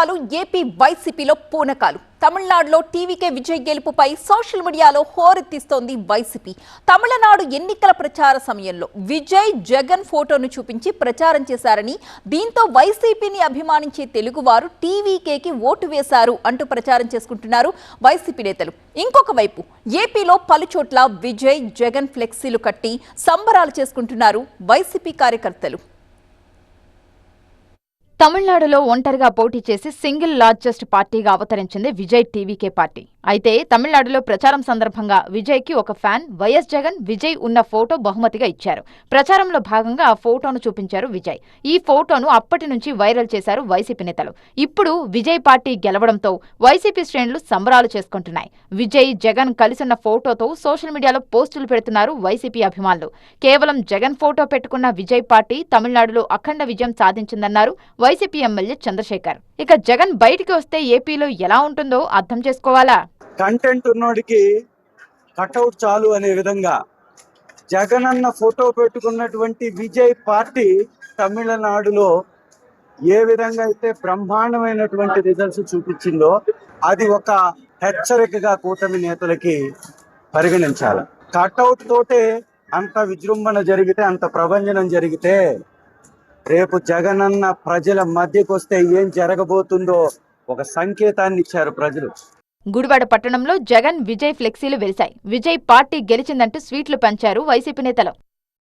పూనకాలు AP వైసీపీలో పూనకాలు. తమిళనాడులో TVK Vijay గెలుపుపై social మీడియాలో హోరెత్తిస్తోంది వైసీపీ. తమిళనాడు ఎన్నికల ప్రచార సమయంలో విజయ్ జగన్ ఫోటోను చూపించి ప్రచారం చేశారని, దీంతో వైసీపీని అభిమానించే తెలుగువారు టీవీకేకి ఓటు వేశారు అంటూ ప్రచారం చేసుకుంటున్నారు వైసీపీ నేతలు. ఇంకొక వైపు ఏపీలో పలుచోట్ల విజయ్ జగన్ ఫ్లెక్సీలు కట్టి సంబరాలు చేసుకుంటున్నారు వైసీపీ కార్యకర్తలు. తమిళనాడులో ఒంటరిగా పోటీ చేసి సింగిల్ లార్జెస్ట్ పార్టీగా అవతరించింది విజయ్ టీవీకే పార్టీ. అయితే తమిళనాడులో ప్రచారం సందర్భంగా విజయ్కి ఒక ఫ్యాన్ వైఎస్ జగన్ విజయ్ ఉన్న ఫోటో బహుమతిగా ఇచ్చారు. ప్రచారంలో భాగంగా ఆ ఫోటోను చూపించారు విజయ్. ఈ ఫోటోను అప్పటి నుంచి వైరల్ చేశారు వైసీపీ నేతలు. ఇప్పుడు విజయ్ పార్టీ గెలవడంతో వైసీపీ శ్రేణులు సంబరాలు చేసుకుంటున్నాయి. విజయ్ జగన్ కలిసిన ఫోటోతో సోషల్ మీడియాలో పోస్టులు పెడుతున్నారు వైసీపీ అభిమానులు. కేవలం జగన్ ఫోటో పెట్టుకున్న విజయ్ పార్టీ తమిళనాడులో అఖండ విజయం సాధించిందన్నారు వైసీపీ ఎమ్మెల్యే చంద్రశేఖర్. ఇక జగన్ బయటికి వస్తే ఏపీలో ఎలా ఉంటుందో అర్థం చేసుకోవాలా? కంటెంట్ ఉన్నోడికి కటౌట్ చాలు అనే విధంగా జగన్ అన్న ఫోటో పెట్టుకున్నటువంటి విజయ్ పార్టీ తమిళనాడులో ఏ విధంగా అయితే బ్రహ్మాండమైనటువంటి రిజల్ట్స్ చూపించిందో అది ఒక హెచ్చరికగా కూటమి నేతలకి పరిగణించాలి. కటౌట్ తోటే అంత విజృంభణ జరిగితే, అంత ప్రభంజనం జరిగితే, రేపు జగనన్న ప్రజల మధ్యకు వస్తే ఏం జరగబోతుందో ఒక సంకేతాన్ని ఇచ్చారు ప్రజలు. గుడివాడ పట్టణంలో జగన్ విజయ్ ఫ్లెక్సీలు వెలిశాయి. విజయ్ పార్టీ గెలిచిందంటూ స్వీట్లు పంచారు వైసీపీ నేతలు.